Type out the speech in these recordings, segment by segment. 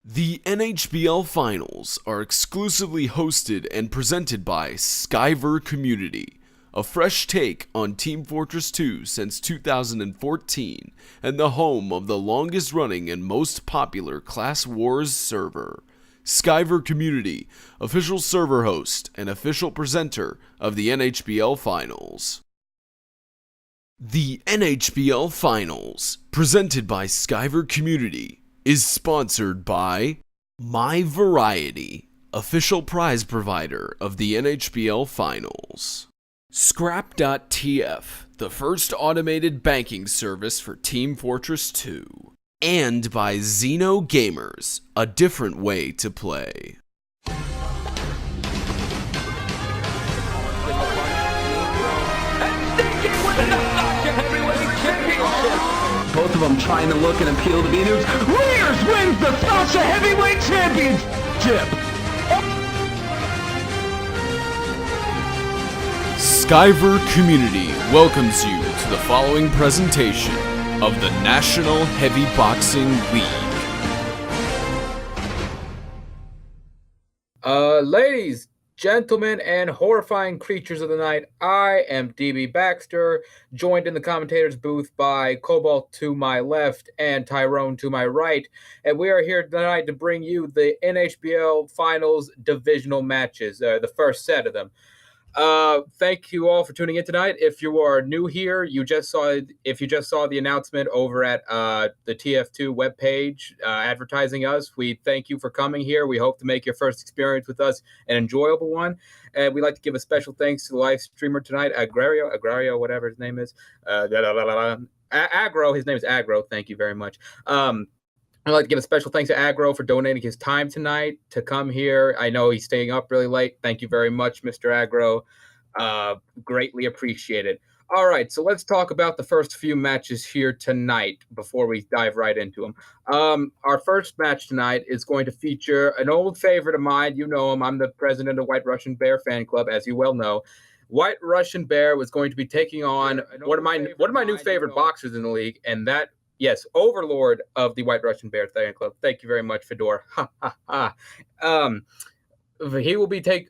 The NHBL Finals are exclusively hosted and presented by Skyver Community, a fresh take on Team Fortress 2 since 2014, and the home of the longest running and most popular Class Wars server. Skyver Community, official server host and official presenter of the NHBL Finals. The NHBL Finals, presented by Skyver Community, is sponsored by My Variety, official prize provider of the NHBL Finals. Scrap.tf, the first automated banking service for Team Fortress 2. And by Xeno Gamers, a different way to play. Both of them trying to look and appeal to be news. Warriors wins the Sasha Heavyweight Championship! Skyver Community welcomes you to the following presentation of the National Heavy Boxing League. Ladies, gentlemen, and horrifying creatures of the night, I am DB Baxter, joined in the commentator's booth by Cobalt to my left and Tyrone to my right, and we are here tonight to bring you the NHBL Finals divisional matches, the first set of them. Thank you all for tuning in tonight. If you are new here, if you just saw the announcement over at the TF2 webpage advertising us, we thank you for coming here. We hope to make your first experience with us an enjoyable one. And we'd like to give a special thanks to the live streamer tonight, Agrario, whatever his name is. Agro, his name is Agro. Thank you very much. I'd like to give a special thanks to Agro for donating his time tonight to come here. I know he's staying up really late. Thank you very much, Mr. Agro. Greatly appreciated. All right, so let's talk about the first few matches here tonight before we dive right into them. Our first match tonight is going to feature an old favorite of mine. You know him. I'm the president of White Russian Bear Fan Club, as you well know. White Russian Bear was going to be taking on one of my new favorite boxers in the league, and that. Yes, overlord of the White Russian Bear Fan Club. Thank you very much, Fedor. Ha ha ha.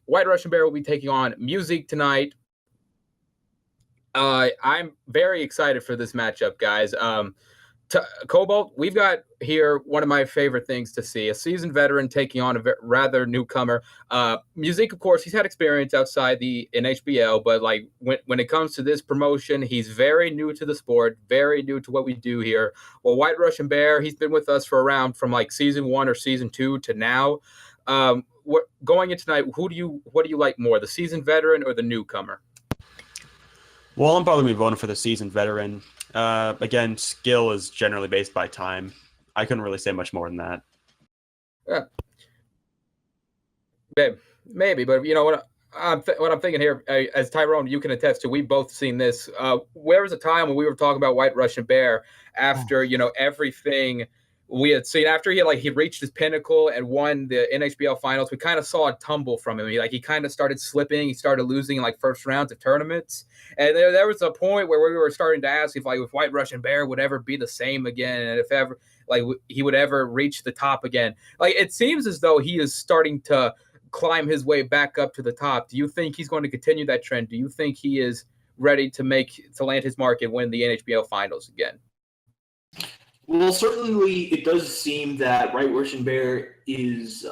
White Russian Bear will be taking on Musique tonight. I'm very excited for this matchup, guys. Cobalt, we've got here one of my favorite things to see: a seasoned veteran taking on a rather newcomer. Musique, of course, he's had experience outside the NHBL, but like when it comes to this promotion, he's very new to the sport, very new to what we do here. Well, White Russian Bear, he's been with us for around from like season 1 or season 2 to now. Going into tonight, what do you like more, the seasoned veteran or the newcomer? Well, I'm probably voting for the seasoned veteran. Again, skill is generally based by time. I couldn't really say much more than that. Yeah, maybe, but you know what I'm thinking here, as Tyrone, you can attest to, we've both seen this. Where was a time when we were talking about White Russian Bear after everything we had seen, after he reached his pinnacle and won the NHBL Finals? We kind of saw a tumble from him. He kind of started slipping. He started losing in first rounds of tournaments. And there was a point where we were starting to ask if White Russian Bear would ever be the same again, and if ever he would ever reach the top again. It seems as though he is starting to climb his way back up to the top. Do you think he's going to continue that trend? Do you think he is ready to land his mark and win the NHBL Finals again? Well, certainly it does seem that White Russian Bear is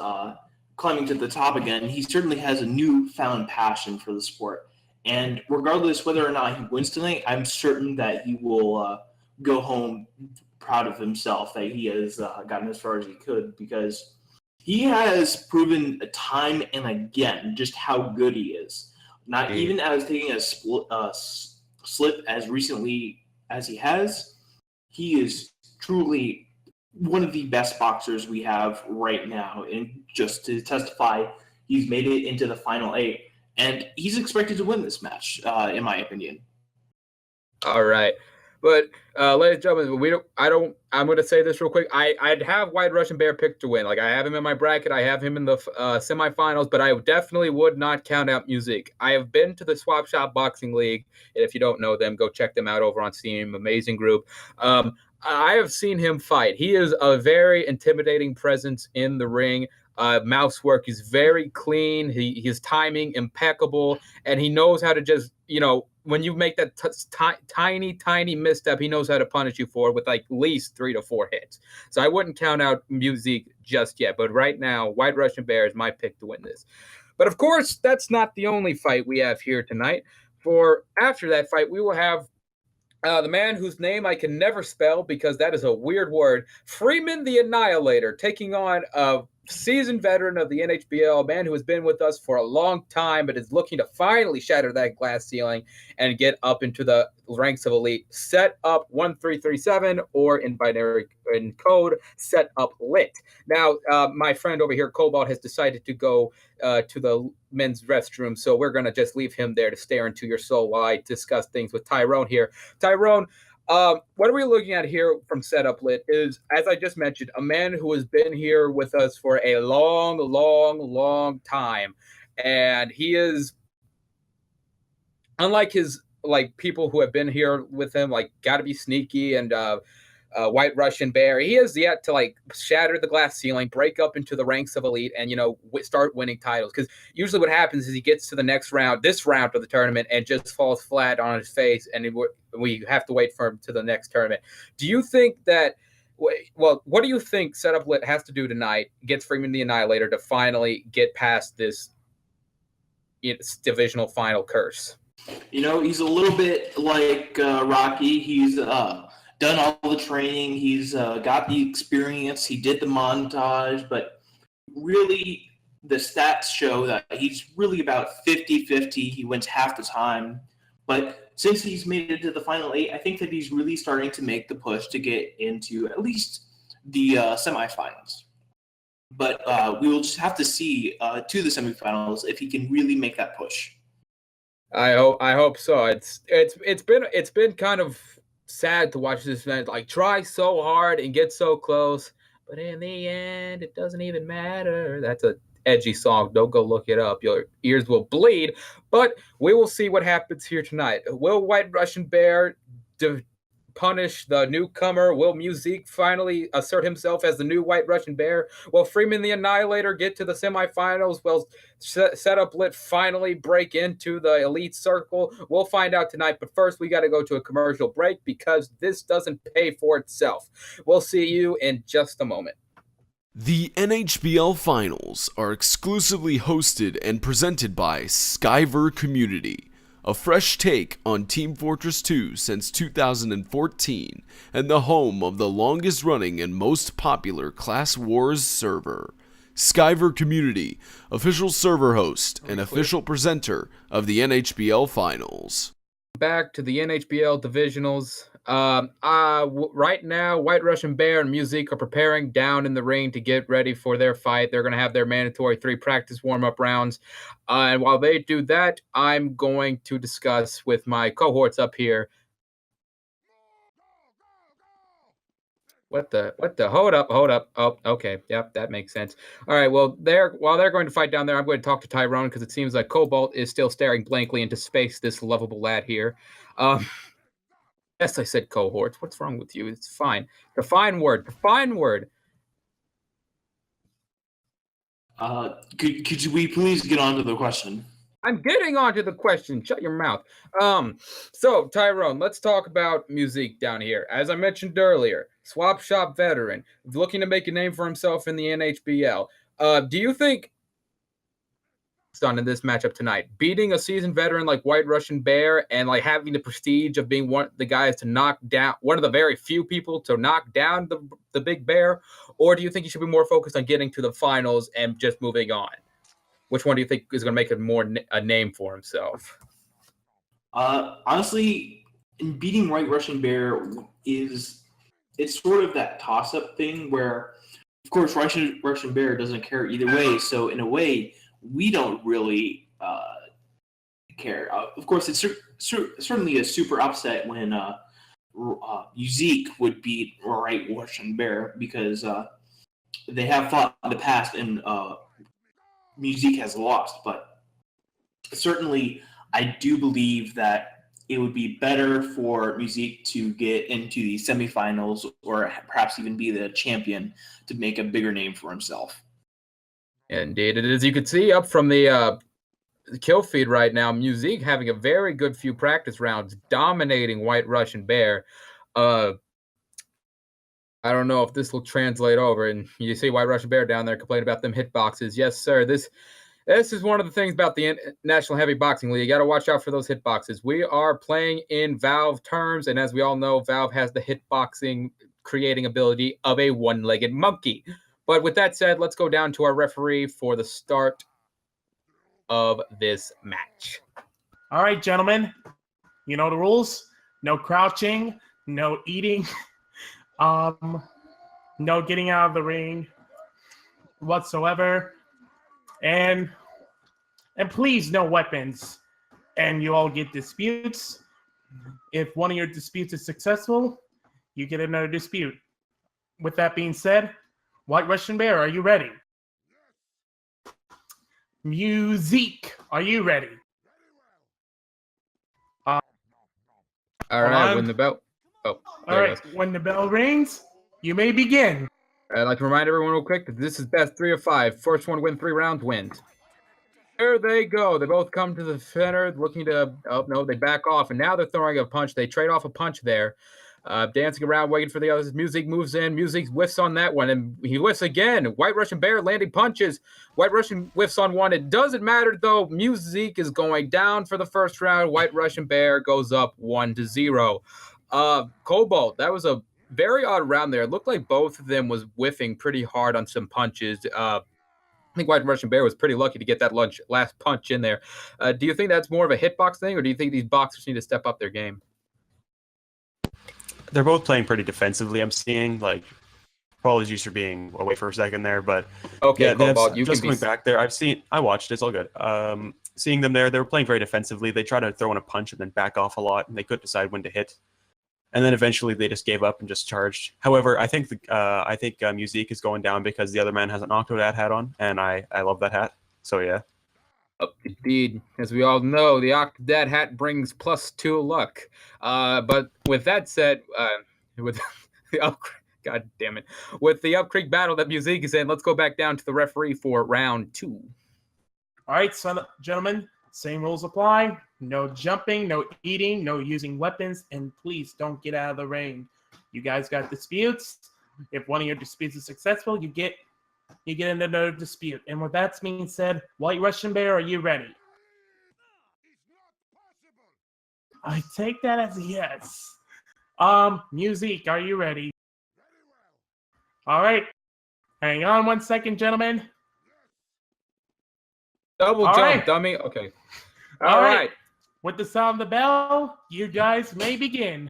climbing to the top again. He certainly has a newfound passion for the sport. And regardless whether or not he wins tonight, I'm certain that he will go home proud of himself that he has gotten as far as he could, because he has proven time and again just how good he is. Not even as taking a slip as recently as he has, he is truly one of the best boxers we have right now. And just to testify, he's made it into the final 8, and he's expected to win this match, in my opinion. All right. But ladies and gentlemen, I'm going to say this real quick. I'd have White Russian Bear picked to win. I have him in my bracket. I have him in the semifinals, but I definitely would not count out Musique. I have been to the Swap Shop Boxing League, and if you don't know them, go check them out over on Steam. Amazing group. I have seen him fight. He is a very intimidating presence in the ring. Mouse work is very clean. His timing impeccable, and he knows how to just, when you make that tiny misstep, he knows how to punish you for it with like at least 3 to 4 hits. So I wouldn't count out Musique just yet. But right now, White Russian Bear is my pick to win this. But of course, that's not the only fight we have here tonight. For after that fight, we will have the man whose name I can never spell because that is a weird word, Freeman The Annihilator, taking on a seasoned veteran of the NHBL, a man who has been with us for a long time but is looking to finally shatter that glass ceiling and get up into the ranks of elite. Set up 1337, or in binary in code, set up lit. Now, my friend over here, Cobalt, has decided to go to the men's restroom, so we're going to just leave him there to stare into your soul while I discuss things with Tyrone here. Tyrone, what are we looking at here from Setup Lit is, as I just mentioned, a man who has been here with us for a long time. And he is, unlike his people who have been here with him, Gotta Be Sneaky and White Russian Bear, he has yet to shatter the glass ceiling, break up into the ranks of elite, and start winning titles. Because usually what happens is he gets to the next round, this round of the tournament, and just falls flat on his face, and we have to wait for him to the next tournament. Do you think that? Well, what do you think Setup Lit has to do tonight, gets Freeman the Annihilator to finally get past this divisional final curse? He's a little bit like Rocky. He's done all the training. He's got the experience. He did the montage, but really the stats show that he's really about 50-50. He wins half the time. But since he's made it to the final 8, I think that he's really starting to make the push to get into at least the semifinals. But we will just have to see to the semifinals if he can really make that push. I hope so. It's been kind of sad to watch this man try so hard and get so close, but in the end it doesn't even matter. That's a edgy song. Don't go look it up. Your ears will bleed. But we will see what happens here tonight. Will White Russian Bear punish the newcomer? Will Musique finally assert himself as the new White Russian Bear? Will Freeman the Annihilator get to the semifinals? Will Setup Lit finally break into the elite circle? We'll find out tonight, but first we got to go to a commercial break because this doesn't pay for itself. We'll see you in just a moment. The NHBL Finals are exclusively hosted and presented by Skyver Community, a fresh take on Team Fortress 2 since 2014, and the home of the longest running and most popular Class Wars server. Skyver Community, official server host and official presenter of the NHBL Finals. Back to the NHBL Divisionals. Right now, White Russian Bear and Musique are preparing down in the ring to get ready for their fight. They're going to have their mandatory 3 practice warm-up rounds. And while they do that, I'm going to discuss with my cohorts up here. What the? Hold up. Oh, okay. Yep, that makes sense. All right, well, while they're going to fight down there, I'm going to talk to Tyrone because it seems like Cobalt is still staring blankly into space, this lovable lad here. Yes, I said cohorts. What's wrong with you? It's fine. Define word. Could we please get on to the question? I'm getting on to the question. Shut your mouth. So, Tyrone, let's talk about Musique down here. As I mentioned earlier, swap shop veteran, looking to make a name for himself in the NHBL. Do you think done in this matchup tonight, beating a seasoned veteran like White Russian Bear and having the prestige of being one of the guys to knock down, one of the very few people to knock down the big bear? Or do you think he should be more focused on getting to the finals and just moving on? Which one do you think is going to make a name for himself? Honestly, in beating White Russian Bear it's sort of that toss-up thing where, of course, Russian Bear doesn't care either way. So in a way, we don't really care. Of course, it's certainly a super upset when Musique would beat White Russian Bear because they have fought in the past and Musique has lost. But certainly, I do believe that it would be better for Musique to get into the semifinals or perhaps even be the champion to make a bigger name for himself. Indeed, it is. You can see up from the kill feed right now, Musique having a very good few practice rounds, dominating White Russian Bear. I don't know if this will translate over, and you see White Russian Bear down there complaining about them hitboxes. Yes, sir. This is one of the things about the National Heavy Boxing League. You got to watch out for those hitboxes. We are playing in Valve terms, and as we all know, Valve has the hitboxing creating ability of a one-legged monkey. But with that said, let's go down to our referee for the start of this match. All right, gentlemen, you know the rules. No crouching, no eating, no getting out of the ring whatsoever, and please, no weapons. And you all get disputes. If one of your disputes is successful, you get another dispute. With that being said, White Russian Bear, are you ready? Musique, are you ready? All right, when the bell. Oh, all right. When the bell rings, you may begin. I'd like to remind everyone real quick that this is best 3 of 5. First one to win 3 rounds wins. There they go. They both come to the center, looking to. Oh no, they back off, and now they're throwing a punch. They trade off a punch there, dancing around, waiting for the others. Musique moves in. Musique whiffs on that one, and he whiffs again. White Russian Bear landing punches. White Russian whiffs on one. It doesn't matter though. Musique is going down for the first round. White Russian Bear goes up 1-0. Cobalt, that was a very odd round there. It looked like both of them was whiffing pretty hard on some punches. I think White Russian Bear was pretty lucky to get that last punch in there. Do you think that's more of a hitbox thing, or do you think these boxers need to step up their game? They're both playing pretty defensively, I'm seeing. Like, apologies for being away for a second there, but okay, yeah, Cobalt, you just can coming back there. I watched it, it's all good. Seeing them there, they were playing very defensively. They tried to throw in a punch and then back off a lot, and they couldn't decide when to hit. And then eventually they just gave up and just charged. However, I think Musique is going down because the other man has an Octodad hat on, and I love that hat. So yeah. Indeed, as we all know, the Octodad hat brings +2 luck. But with that said, with the God damn it, with the Up Creek battle that Musique is in, let's go back down to the referee for round 2. All right, gentlemen, same rules apply. No jumping, no eating, no using weapons, and please don't get out of the ring. You guys got disputes. If one of your disputes is successful, you get another dispute. And with that being said, White Russian Bear, are you ready? I take that as a yes. Musique, are you ready? All right. Hang on 1 second, gentlemen. Double All jump, right. dummy. Okay. All right. right. With the sound of the bell, you guys may begin.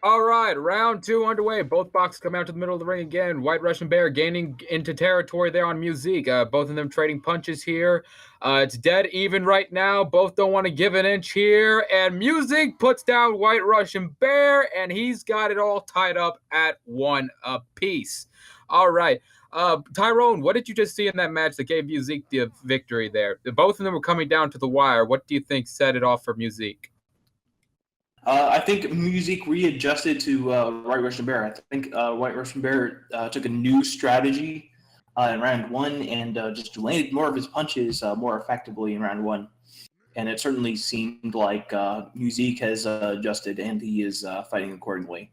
All right, round 2 underway. Both boxers come out to the middle of the ring again. White Russian Bear gaining into territory there on Musique. Both of them trading punches here. It's dead even right now. Both don't want to give an inch here. And Musique puts down White Russian Bear, and he's got it all tied up at 1 apiece. All right. Tyrone, what did you just see in that match that gave Musique the victory there? Both of them were coming down to the wire. What do you think set it off for Musique? I think Musique readjusted to White Russian Bear. I think White Russian Bear took a new strategy in round 1 and just landed more of his punches more effectively in round 1. And it certainly seemed like Musique has adjusted and he is fighting accordingly.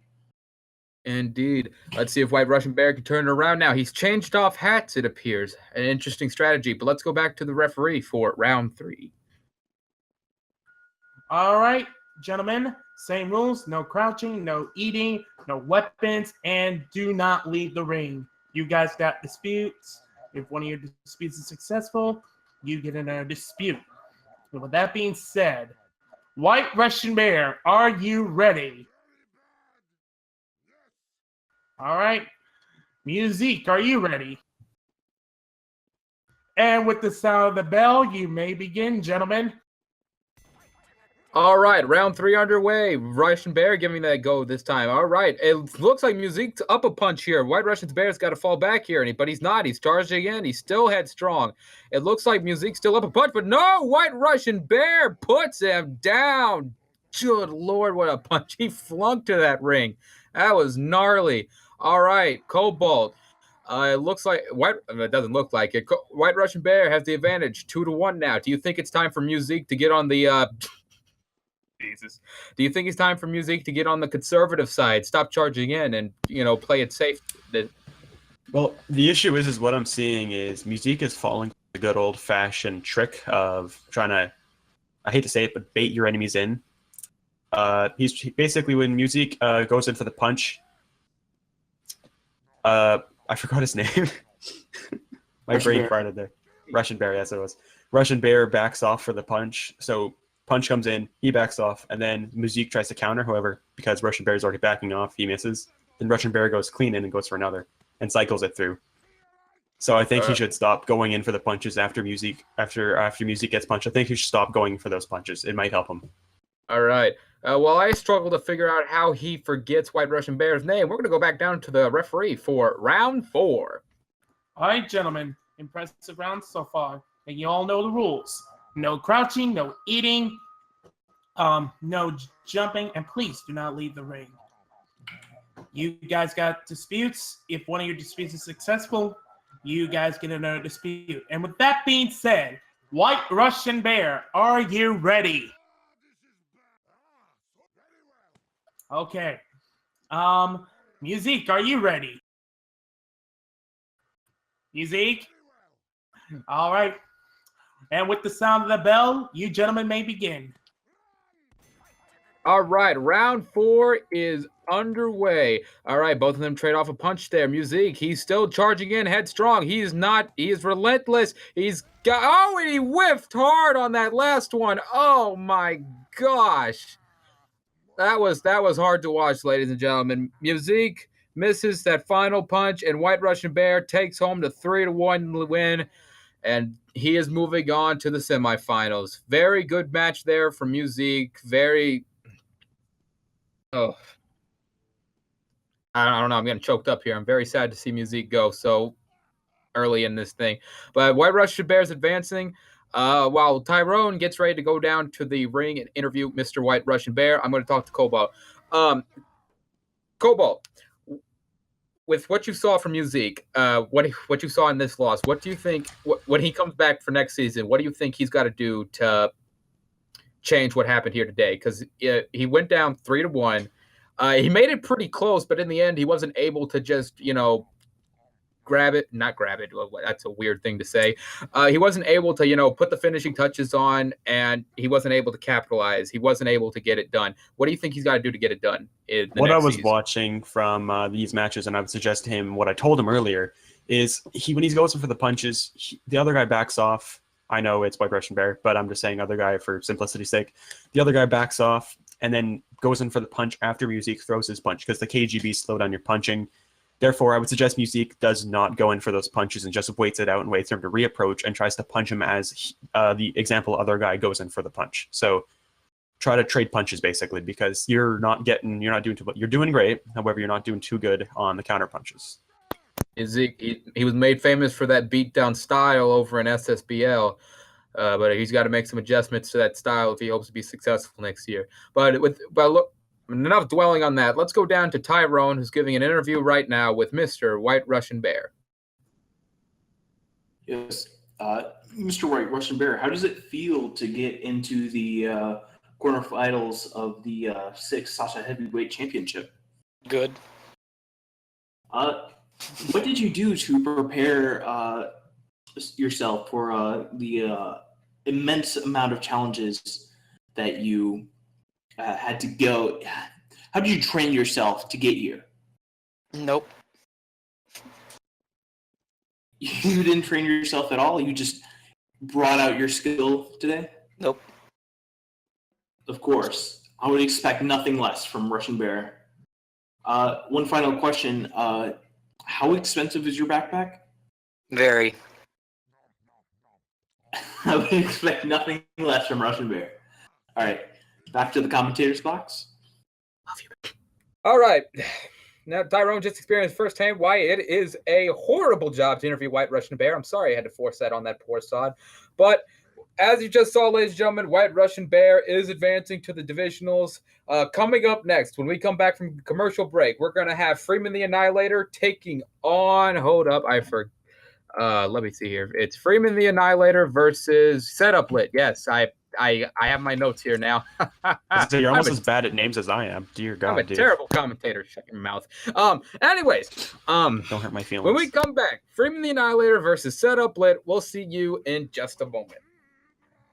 Indeed. Let's see if White Russian Bear can turn it around now. He's changed off hats, it appears. An interesting strategy. But let's go back to the referee for round 3. All right, gentlemen, same rules. No crouching, no eating, no weapons, and do not leave the ring. You guys got disputes. If one of your disputes is successful, you get another dispute. And with that being said, White Russian Bear, are you ready? All right. Musique, are you ready? And with the sound of the bell, you may begin, gentlemen. All right, round 3 underway. Russian Bear giving that go this time. All right, it looks like Musique's up a punch here. White Russian Bear's got to fall back here, but he's not. He's charged again. He's still headstrong. It looks like Musique's still up a punch, but no, White Russian Bear puts him down. Good Lord, what a punch. He flunked to that ring. That was gnarly. All right, Cobalt. It looks like it doesn't look like it. White Russian Bear has the advantage, 2-1 now. Do you think it's time for Musique to get on the Jesus. Do you think it's time for Musique to get on the conservative side, stop charging in, and play it safe? Well, the issue is what I'm seeing is Musique is falling for the good old-fashioned trick of trying to, I hate to say it, but bait your enemies in. He's basically, when Musique goes in for the punch, I forgot his name. My brain farted there. Russian Bear, yes it was. Russian Bear backs off for the punch, so punch comes in, he backs off, and then Musique tries to counter. However, because Russian Bear is already backing off, he misses. Then Russian Bear goes clean in and goes for another, and cycles it through. So I think he should stop going in for the punches after Musique. After Musique gets punched, I think he should stop going for those punches. It might help him. All right. While I struggle to figure out how he forgets White Russian Bear's name, we're going to go back down to the referee for round 4. All right, gentlemen. Impressive round so far. And you all know the rules. No crouching, no eating, no jumping, and please do not leave the ring. You guys got disputes. If one of your disputes is successful, you guys get another dispute. And with that being said, White Russian Bear, are you ready? Okay. Musique, are you ready? Musique? All right. And with the sound of the bell, you gentlemen may begin. All right, round 4 is underway. All right, both of them trade off a punch there. Musique, he's still charging in headstrong. He is relentless. And he whiffed hard on that last one. Oh my gosh. That was hard to watch, ladies and gentlemen. Musique misses that final punch, and White Russian Bear takes home the 3-1 win. And he is moving on to the semifinals. Very good match there for Musique. I don't know. I'm getting choked up here. I'm very sad to see Musique go so early in this thing. But White Russian Bear's advancing. While Tyrone gets ready to go down to the ring and interview Mr. White Russian Bear, I'm going to talk to Cobalt. Cobalt, with what you saw from Musique, what you saw in this loss, what do you think when he comes back for next season? What do you think he's got to do to change what happened here today? Because he went down 3-1. He made it pretty close, but in the end, he wasn't able to just not grab it. Well, that's a weird thing to say. He wasn't able to, put the finishing touches on, and he wasn't able to capitalize. He wasn't able to get it done. What do you think he's got to do to get it done? What I was watching from these matches, and I would suggest to him what I told him earlier, is when he goes in for the punches, the other guy backs off. I know it's White Russian Bear, but I'm just saying other guy for simplicity's sake. The other guy backs off and then goes in for the punch after Musique throws his punch, because the KGB slow down your punching. Therefore, I would suggest Musique does not go in for those punches and just waits it out and waits for him to reapproach and tries to punch him as the example other guy goes in for the punch. So try to trade punches, basically, because you're doing great. However, you're not doing too good on the counter punches. He was made famous for that beatdown style over in SSBL, but he's got to make some adjustments to that style if he hopes to be successful next year. But look, enough dwelling on that. Let's go down to Tyrone, who's giving an interview right now with Mr. White Russian Bear. Yes. Mr. White Russian Bear, how does it feel to get into the quarterfinals of the 6 Sasha Heavyweight Championship? Good. What did you do to prepare yourself for the immense amount of challenges that you had to go? How did you train yourself to get here? Nope. You didn't train yourself at all? You just brought out your skill today? Nope. Of course. I would expect nothing less from Russian Bear. One final question. How expensive is your backpack? Very. I would expect nothing less from Russian Bear. All right. back to the commentator's box. All right. Now, Tyrone just experienced firsthand why it is a horrible job to interview White Russian Bear. I'm sorry I had to force that on that poor sod. But as you just saw, ladies and gentlemen, White Russian Bear is advancing to the Divisionals. Coming up next, when we come back from commercial break, we're going to have Freeman the Annihilator taking on, hold up, I forgot. Let me see here. It's Freeman the Annihilator versus Setup Lit. Yes, I have my notes here now. So you're almost as bad at names as I am. Dear God, I'm a terrible commentator. Shut your mouth. Anyways, don't hurt my feelings. when we come back, Freeman the Annihilator versus Setup Lit. We'll see you in just a moment.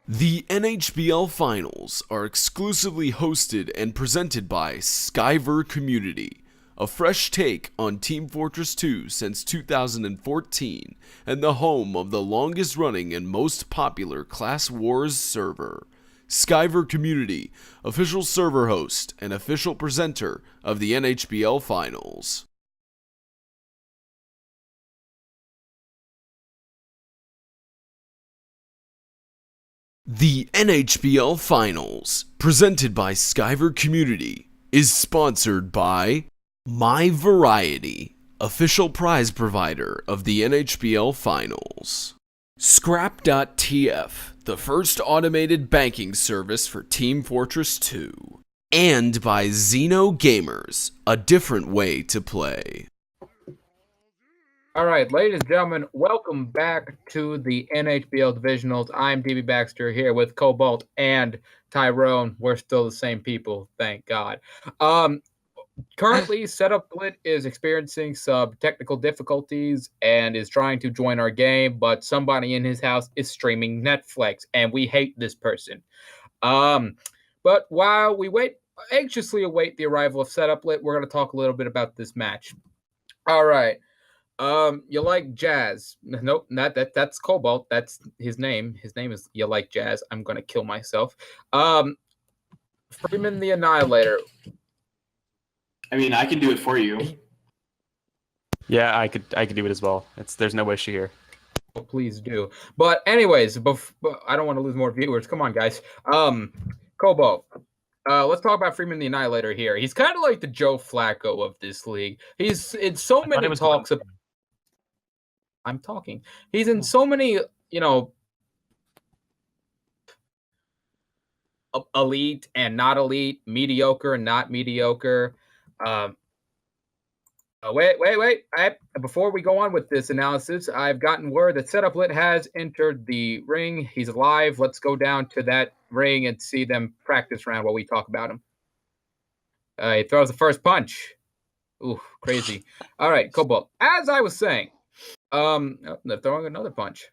The NHBL Finals are exclusively hosted and presented by Skyver Community, a fresh take on Team Fortress 2 since 2014, and the home of the longest running and most popular Class Wars server. Skyver Community, official server host and official presenter of the NHBL Finals. The NHBL Finals, presented by Skyver Community, is sponsored by My Variety, official prize provider of the NHBL Finals. Scrap.tf, the first automated banking service for Team Fortress 2. And by Xeno Gamers, a different way to play. All right, ladies and gentlemen, welcome back to the NHBL Divisionals. I'm DB Baxter here with Cobalt and Tyrone. We're still the same people, thank God. Currently, Setup Lit is experiencing some technical difficulties and is trying to join our game, but somebody in his house is streaming Netflix, and we hate this person. But while we anxiously await the arrival of Setup Lit, we're going to talk a little bit about this match. All right. You like Jazz? Nope, not that. That's Cobalt. That's his name. His name is You Like Jazz. I'm gonna kill myself. Freeman the Annihilator. I mean, I can do it for you. Yeah, I could do it as well. There's no issue here. Oh, please do. But anyways, I don't want to lose more viewers. Come on, guys. Cobalt. Let's talk about Freeman the Annihilator here. He's kind of like the Joe Flacco of this league. He's in so many talks about. I'm talking. He's in so many, elite and not elite, mediocre and not mediocre. Wait. Before we go on with this analysis, I've gotten word that Setup Lit has entered the ring. He's alive. Let's go down to that ring and see them practice round while we talk about him. He throws the first punch. Ooh, crazy. All right, Cobalt. As I was saying, they're throwing another punch.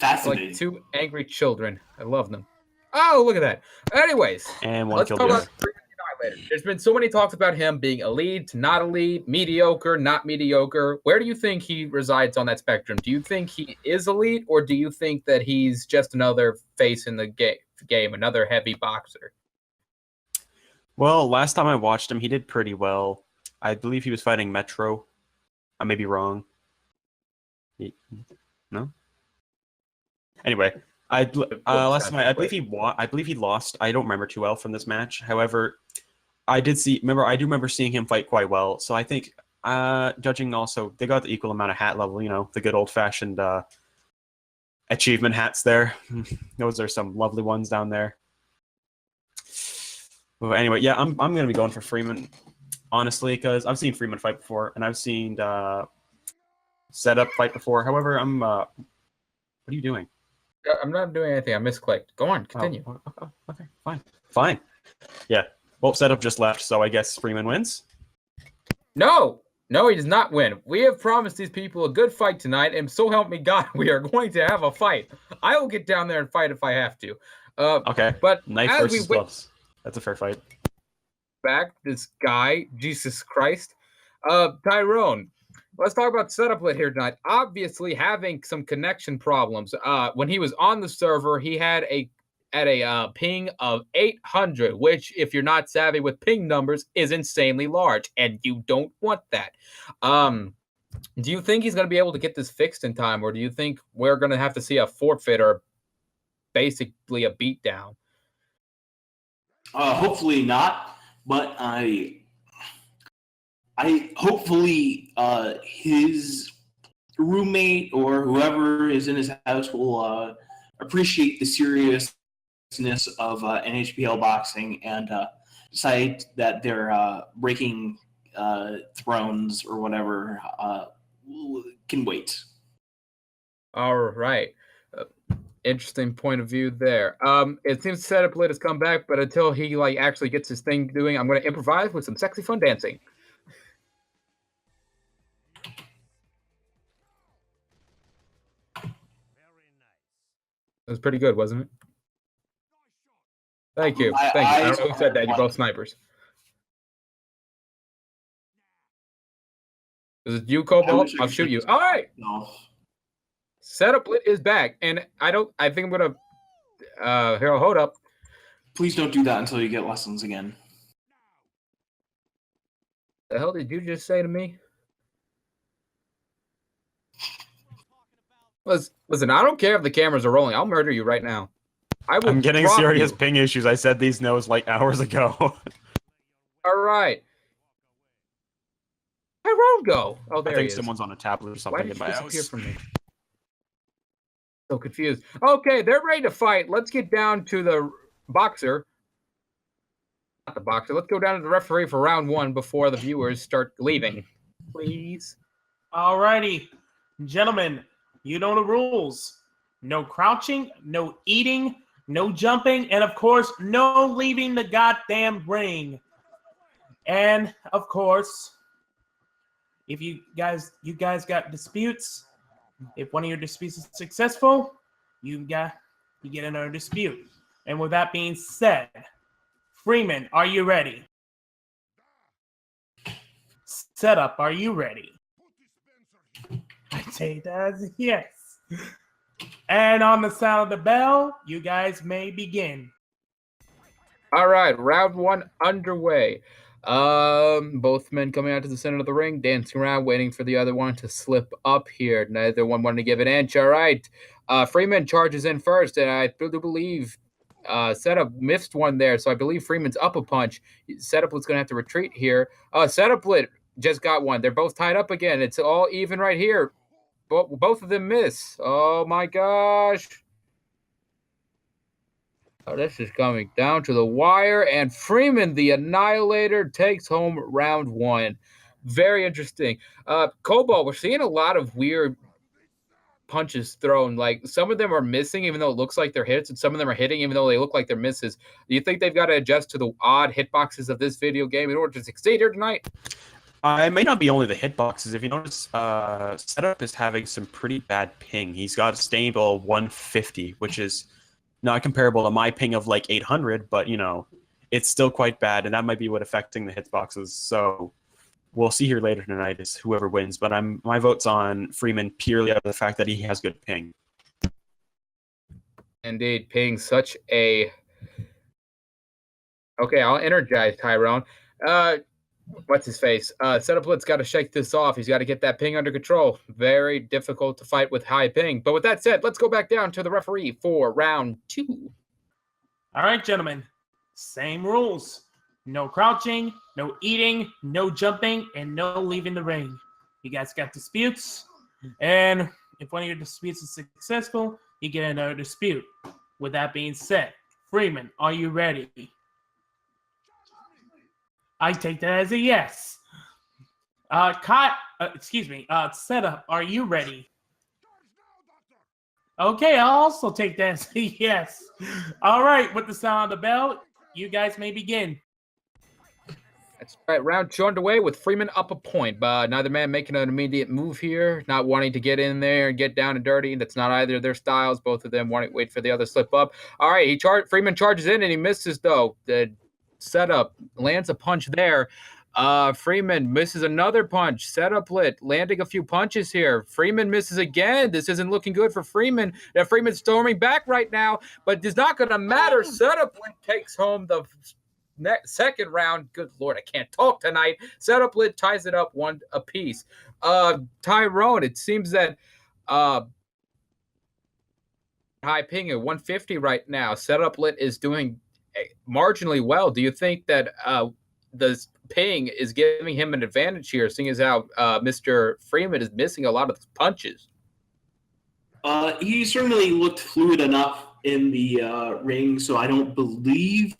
Fascinating. Like two angry children. I love them. Oh, look at that. Anyways, And one let's killed talk the about other. Freeman the Annihilator. There's been so many talks about him being elite, not elite, mediocre, not mediocre. Where do you think he resides on that spectrum? Do you think he is elite, or do you think that he's just another face in the game, another heavy boxer? Well, last time I watched him, he did pretty well. I believe he was fighting Metro. I may be wrong. No. Anyway, last time I believe he lost. I don't remember too well from this match. However, I do remember seeing him fight quite well. So I think, judging also, they got the equal amount of hat level. The good old fashioned achievement hats there. Those are some lovely ones down there. Well, anyway, yeah, I'm gonna be going for Freeman, honestly, because I've seen Freeman fight before, and I've seen Setup fight before. However, what are you doing? I'm not doing anything. I misclicked. Go on, continue. Oh, okay, fine. Yeah. Well, Setup just left, so I guess Freeman wins. No, he does not win. We have promised these people a good fight tonight, and so help me God, we are going to have a fight. I will get down there and fight if I have to. Okay. But Knife as versus gloves. That's a fair fight. Back this guy, Jesus Christ. Tyrone, let's talk about Setup Lit here tonight. Obviously, having some connection problems. When he was on the server, he had a ping of 800, which, if you're not savvy with ping numbers, is insanely large, and you don't want that. Do you think he's going to be able to get this fixed in time, or do you think we're going to have to see a forfeit or basically a beatdown? Hopefully not, but I hopefully his roommate or whoever is in his house will appreciate the seriousness of NHBL boxing and decide that they're breaking thrones or whatever can wait. All right. Interesting point of view there. It seems Setup Lit has come back, but until he actually gets his thing doing, I'm going to improvise with some sexy fun dancing. It was pretty good, wasn't it? Thank you. Thank you. I don't know who said that. You're both snipers. Is it you, Cobalt? I'll shoot you. All right. No. Setup Lit is back, and I think I'm gonna. Here, hold up. Please don't do that until you get lessons again. The hell did you just say to me? Listen, I don't care if the cameras are rolling. I'll murder you right now. I'm getting serious ping issues. I said these no's like hours ago. All right. Tyrone go. Oh, there I think he is. someone's on a tablet or Why something did in you my disappear house. from me? So confused. Okay, they're ready to fight. Let's get down to the boxer. Not the boxer. Let's go down to the referee for round 1 before the viewers start leaving. Please. Alrighty, gentlemen, you know the rules. No crouching, no eating, no jumping, and of course, no leaving the goddamn ring. And of course, if you guys got disputes, if one of your disputes is successful, you get another dispute. And with that being said, Freeman, are you ready? Setup, are you ready? I take that as a yes. And on the sound of the bell, you guys may begin. All right, round 1 underway. Both men coming out to the center of the ring, dancing around, waiting for the other one to slip up here. Neither one wanted to give an inch. All right. Freeman charges in first, and I do believe Setup missed one there, so I believe Freeman's up a punch. Setup was going to have to retreat here. Setup Lit just got one. They're both tied up again. It's all even right here. Both of them miss. Oh, my gosh. Oh, this is coming down to the wire, and Freeman the Annihilator takes home round 1. Very interesting. Cobalt, we're seeing a lot of weird punches thrown. Like, some of them are missing even though it looks like they're hits, and some of them are hitting even though they look like they're misses. Do you think they've got to adjust to the odd hitboxes of this video game in order to succeed here tonight? It may not be only the hitboxes. If you notice, Setup is having some pretty bad ping. He's got a stable 150, which is not comparable to my ping of like 800, but it's still quite bad, and that might be what affecting the hitboxes. So we'll see here later tonight is whoever wins. But my vote's on Freeman purely out of the fact that he has good ping. Indeed, ping such a. Okay, I'll energize Tyrone. What's his face? Setup Lit's got to shake this off. He's got to get that ping under control. Very difficult to fight with high ping. But with that said, let's go back down to the referee for round 2. All right, gentlemen. Same rules. No crouching, no eating, no jumping, and no leaving the ring. You guys got disputes. And if one of your disputes is successful, you get another dispute. With that being said, Freeman, are you ready? I take that as a yes. Setup, are you ready? Okay, I'll also take that as a yes. All right, with the sound of the bell, you guys may begin. That's right. Round 2 underway with Freeman up a point, but neither man making an immediate move here, not wanting to get in there and get down and dirty. That's not either of their styles. Both of them want to wait for the other to slip up. All right, Freeman charges in and he misses though. The Setup lands a punch there. Freeman misses another punch. Setup Lit landing a few punches here. Freeman misses again. This isn't looking good for Freeman. Freeman's storming back right now, but it's not going to matter. Setup Lit takes home the second round. Good Lord, I can't talk tonight. Setup Lit ties it up 1 apiece. Tyrone, it seems that high ping at 150 right now. Setup Lit is doing marginally well. Do you think that the ping is giving him an advantage here, seeing as how Mr. Freeman is missing a lot of punches? He certainly looked fluid enough in the ring, so I don't believe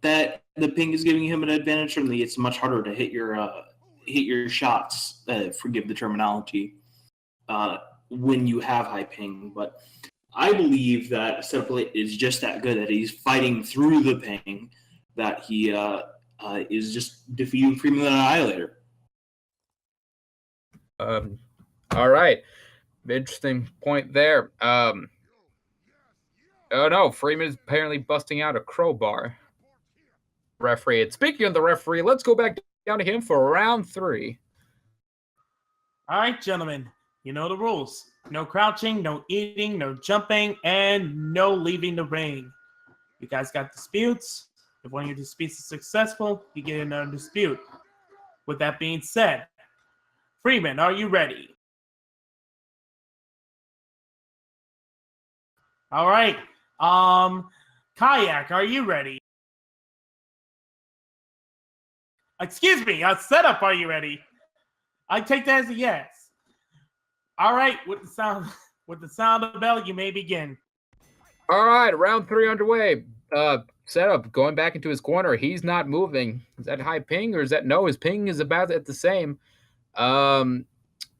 that the ping is giving him an advantage. Certainly, it's much harder to hit your shots. Forgive the terminology. When you have high ping, but I believe that Setup is just that good, that he's fighting through the ping, that he is just defeating Freeman the Annihilator. All right. Interesting point there. Oh no, Freeman is apparently busting out a crowbar. Referee. And speaking of the referee, let's go back down to him for round 3. All right, gentlemen, you know the rules. No crouching, no eating, no jumping, and no leaving the ring. You guys got disputes. If one of your disputes is successful, you get another dispute. With that being said, Freeman, are you ready? All right. Kayak, are you ready? Excuse me, Setup, are you ready? I take that as a yes. All right, with the sound of the bell, you may begin. All right, round 3 underway. Setup going back into his corner. He's not moving. Is that high ping or is that no? His ping is about at the same.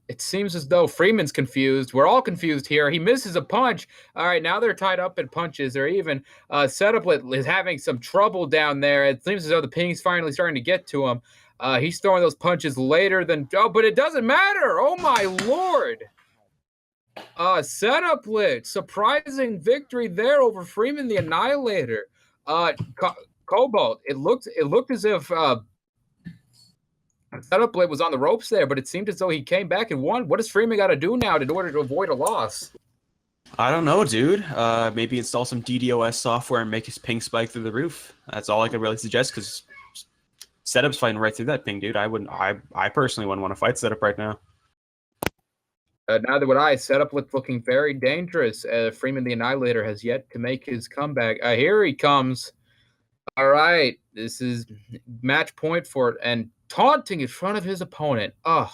It seems as though Freeman's confused. We're all confused here. He misses a punch. All right, now they're tied up in punches. They're even. Setup is having some trouble down there. It seems as though the ping's finally starting to get to him. He's throwing those punches later than. Oh, but it doesn't matter. Oh, my Lord. Setup lit. Surprising victory there over Freeman the Annihilator. Cobalt. It looked as if Setup lit was on the ropes there, but it seemed as though he came back and won. What does Freeman got to do now in order to avoid a loss? I don't know, dude. Maybe install some DDoS software and make his ping spike through the roof. That's all I could really suggest, because Setup's fighting right through that ping, dude. I personally wouldn't want to fight Setup right now. Neither would I. Setup looking very dangerous. Freeman the Annihilator has yet to make his comeback. Here he comes. All right. This is match point for it. And taunting in front of his opponent. Oh.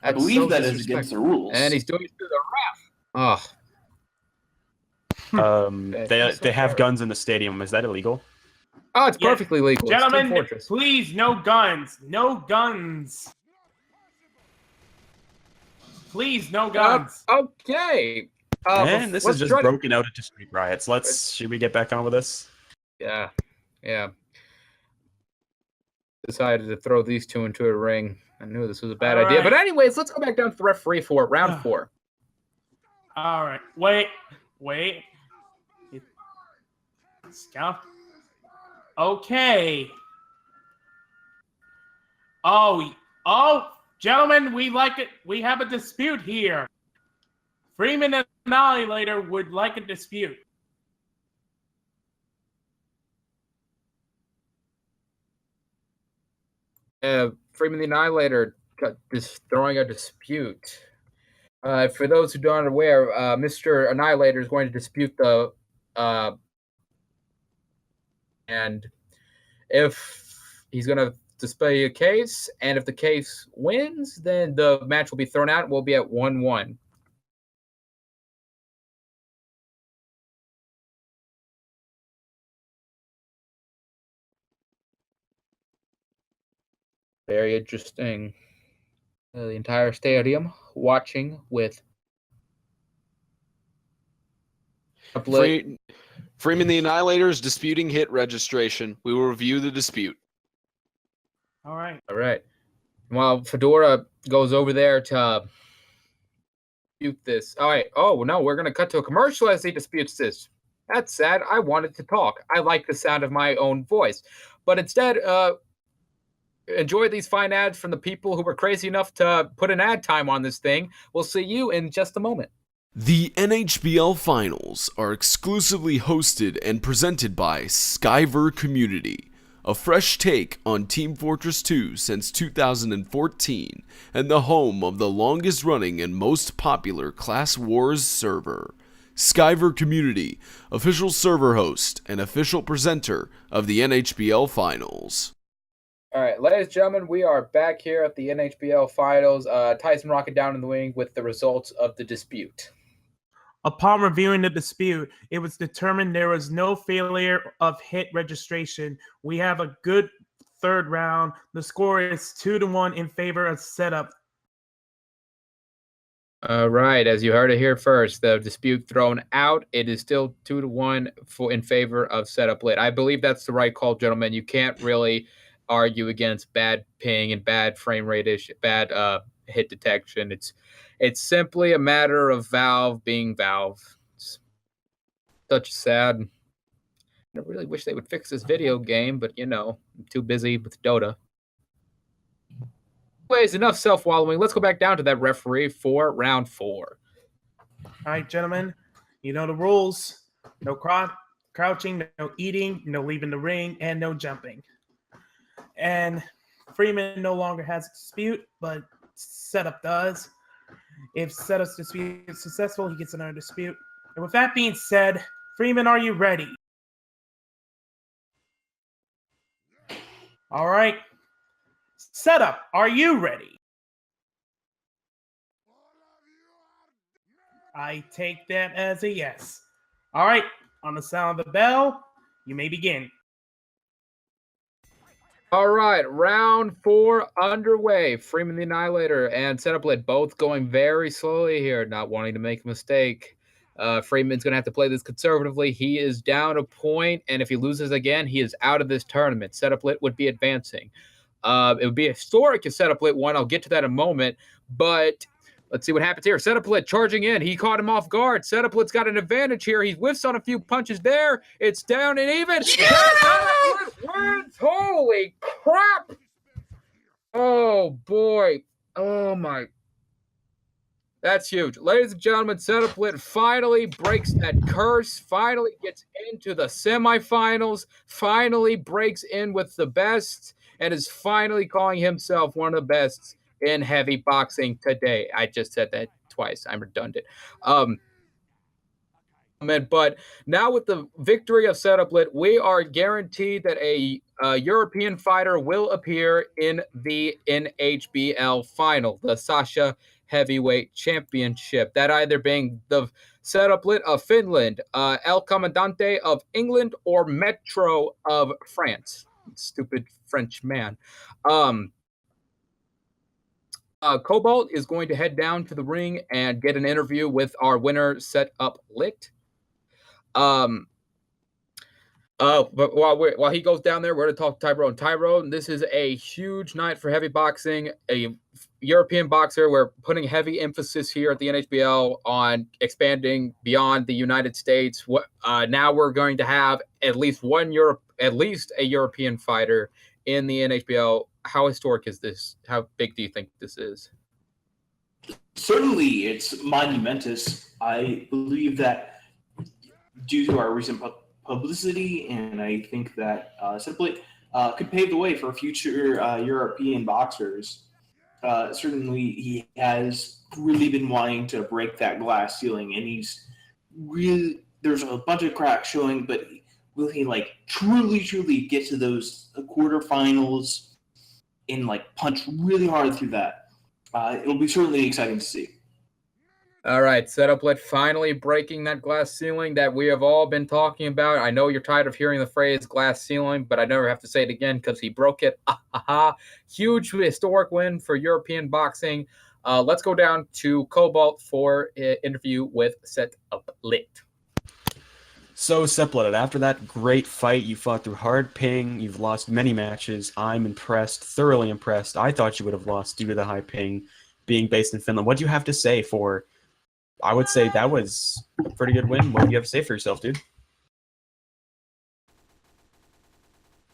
I believe that is against the rules. And he's doing it to the ref. Oh. They have guns in the stadium. Is that illegal? Oh, it's perfectly legal. Gentlemen, please, no guns. No guns. Please, no guns. Okay. Man, this is just broken out into street riots. Should we get back on with this? Yeah. Decided to throw these two into a ring. I knew this was a bad idea. But anyways, let's go back down to the referee for round 4. All right. Wait. Scout. Okay. Oh, gentlemen, we like it. We have a dispute here. Freeman the Annihilator would like a dispute. Freeman the Annihilator throwing a dispute. For those who aren't aware, Mr. Annihilator is going to dispute the and if he's going to display a case, and if the case wins, then the match will be thrown out and we'll be at 1-1. Very interesting. The entire stadium watching with Freeman the Annihilator is disputing hit registration. We will review the dispute. All right. While Fedora goes over there to dispute this. All right. Oh, no, we're going to cut to a commercial as he disputes this. That's sad. I wanted to talk. I like the sound of my own voice. But instead, enjoy these fine ads from the people who were crazy enough to put an ad time on this thing. We'll see you in just a moment. The NHBL Finals are exclusively hosted and presented by Skyver Community, a fresh take on Team Fortress 2 since 2014, and the home of the longest running and most popular Class Wars server. Skyver Community, official server host and official presenter of the NHBL Finals. All right, ladies and gentlemen, we are back here at the NHBL Finals. Tyson Rocket down in the wing with the results of the dispute. Upon reviewing the dispute, it was determined there was no failure of hit registration. We have a good third round. The score is 2-1 in favor of setup. All right, as you heard it here first, the dispute thrown out. It is still 2-1 in favor of setup lit. I believe that's the right call, gentlemen. You can't really argue against bad ping and bad frame rate issue, bad hit detection. It's simply a matter of Valve being Valve. It's such sad. I really wish they would fix this video game, but I'm too busy with Dota. Anyways, enough self-wallowing. Let's go back down to that referee for round 4. All right, gentlemen, you know the rules. No crouching, no eating, no leaving the ring, and no jumping. And Freeman no longer has a dispute, but setup does. If setup's dispute is successful, he gets another dispute. And with that being said, Freeman, are you ready? All right. Setup, are you ready? I take that as a yes. All right. On the sound of the bell, you may begin. All right, round 4 underway. Freeman the Annihilator and Setup Lit both going very slowly here, not wanting to make a mistake. Freeman's going to have to play this conservatively. He is down a point, and if he loses again, he is out of this tournament. Setup Lit would be advancing. It would be historic if Setup Lit won. I'll get to that in a moment, but let's see what happens here. Setup Lit charging in. He caught him off guard. Setup Lit's got an advantage here. He whiffs on a few punches there. It's down and even. Yeah! Setup Lit wins. Holy crap. Oh, boy. Oh, my. That's huge. Ladies and gentlemen, Setup Lit finally breaks that curse, finally gets into the semifinals, finally breaks in with the best, and is finally calling himself one of the best in heavy boxing today. I just said that twice. I'm redundant. But now with the victory of Setup Lit, we are guaranteed that a European fighter will appear in the NHBL final, the Sasha Heavyweight Championship. That either being the Setup Lit of Finland, El Comandante of England, or Metro of France. Stupid French man. Cobalt is going to head down to the ring and get an interview with our winner, Setup Lit. But while he goes down there, we're going to talk to Tyrone. Tyrone, this is a huge night for heavy boxing. A European boxer. We're putting heavy emphasis here at the NHBL on expanding beyond the United States. Now we're going to have at least a European fighter in the NHBL. How historic is this? How big do you think this is? Certainly, it's monumentous. I believe that due to our recent publicity, and I think that simply could pave the way for future European boxers. Certainly, he has really been wanting to break that glass ceiling, and there's a bunch of cracks showing, but will he truly get to those quarterfinals and punch really hard through that? It'll be certainly exciting to see. All right, Setup Lit finally breaking that glass ceiling that we have all been talking about. I know you're tired of hearing the phrase glass ceiling, but I never have to say it again because he broke it. Huge historic win for European boxing. Let's go down to Cobalt for an interview with Setup Lit. So, Seplet, after that great fight, you fought through hard ping, you've lost many matches. I'm impressed, thoroughly impressed. I thought you would have lost due to the high ping being based in Finland. What do you have to say for, I would say that was a pretty good win. What do you have to say for yourself, dude?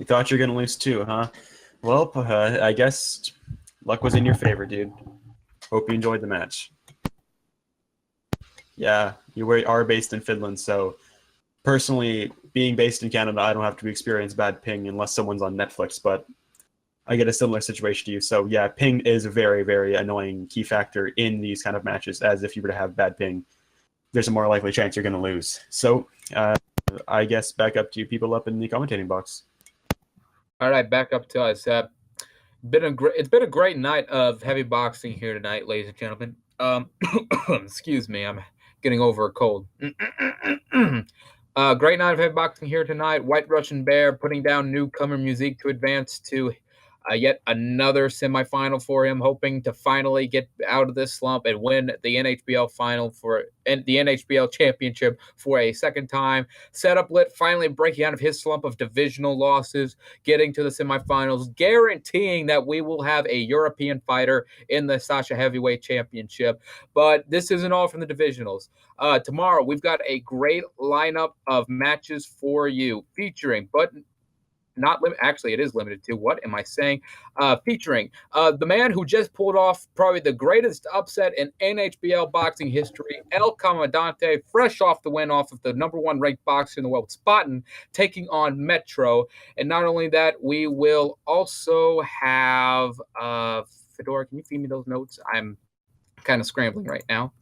You thought you were going to lose too, huh? Well, I guess luck was in your favor, dude. Hope you enjoyed the match. Yeah, you are based in Finland, so personally, being based in Canada, I don't have to experience bad ping unless someone's on Netflix, but I get a similar situation to you. So yeah, ping is a very, very annoying key factor in these kind of matches, as if you were to have bad ping. there's a more likely chance you're going to lose. So I guess back up to you people up in the commentating box. All right, back up to us. It's been a great night of heavy boxing here tonight, ladies and gentlemen. Excuse me, I'm getting over a cold. Great night of heavy boxing here tonight. White Russian Bear putting down newcomer Musique to advance to yet another semifinal for him, hoping to finally get out of this slump and win the NHBL final and the NHBL championship for a second time. Setup Lit finally breaking out of his slump of divisional losses, getting to the semifinals, guaranteeing that we will have a European fighter in the Sasha Heavyweight Championship. But this isn't all from the divisionals. Tomorrow, we've got a great lineup of matches for you, featuring, but not limit. Actually, it is limited to. What am I saying? Featuring the man who just pulled off probably the greatest upset in NHBL boxing history, El Comandante, fresh off the win off of the #1 ranked boxer in the world, Spaten, taking on Metro. And not only that, we will also have Fedora. Can you feed me those notes? I'm kind of scrambling right now.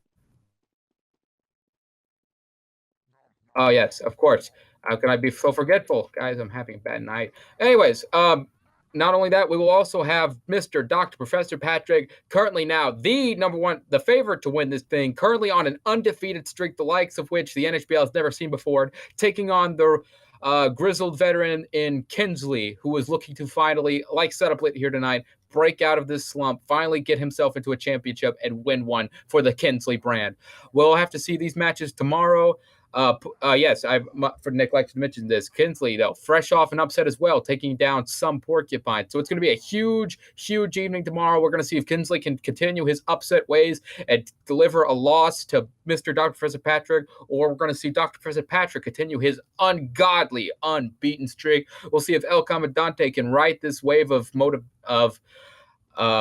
Oh yes, of course. How can I be so forgetful? Guys, I'm having a bad night. Anyways, not only that, we will also have Mr. Dr. Professor Patrick, currently now the #1, the favorite to win this thing, currently on an undefeated streak, the likes of which the NHBL has never seen before, taking on the grizzled veteran in Kinsley, who is looking to finally, like Setup Lit here tonight, break out of this slump, finally get himself into a championship and win one for the Kinsley brand. We'll have to see these matches tomorrow. Yes, I've neglected to mention this. Kinsley, though, fresh off an upset as well, taking down some Porcupine. So it's going to be a huge, huge evening tomorrow. We're going to see if Kinsley can continue his upset ways and deliver a loss to Mr. Dr. Professor Patrick, or we're going to see Dr. Professor Patrick continue his ungodly, unbeaten streak. We'll see if El Comandante can ride this wave of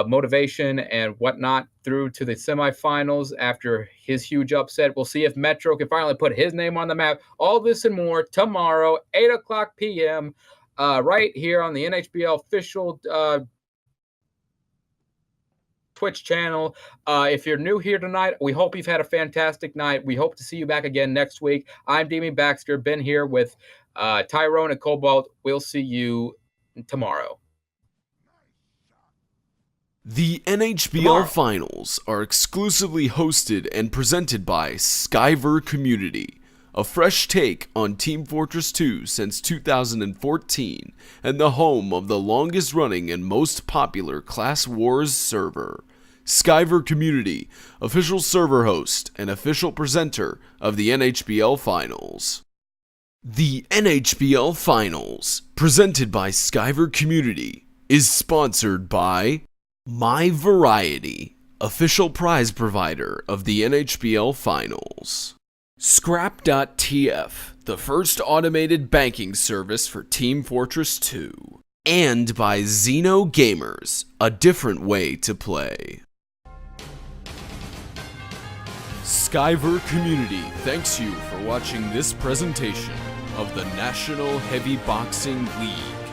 motivation and whatnot through to the semifinals after his huge upset. We'll see if Metro can finally put his name on the map. All this and more tomorrow, 8 o'clock p.m., right here on the NHBL official Twitch channel. If you're new here tonight, we hope you've had a fantastic night. We hope to see you back again next week. I'm Demi Baxter, been here with Tyrone and Cobalt. We'll see you tomorrow. The NHBL Finals are exclusively hosted and presented by Skyver Community, a fresh take on Team Fortress 2 since 2014, and the home of the longest running and most popular Class Wars server. Skyver Community, official server host and official presenter of the NHBL Finals. The NHBL Finals, presented by Skyver Community, is sponsored by My Variety, official prize provider of the NHBL Finals. Scrap.tf, the first automated banking service for Team Fortress 2. And by Xeno Gamers, a different way to play. Skyver Community thanks you for watching this presentation of the National Heavy Boxing League.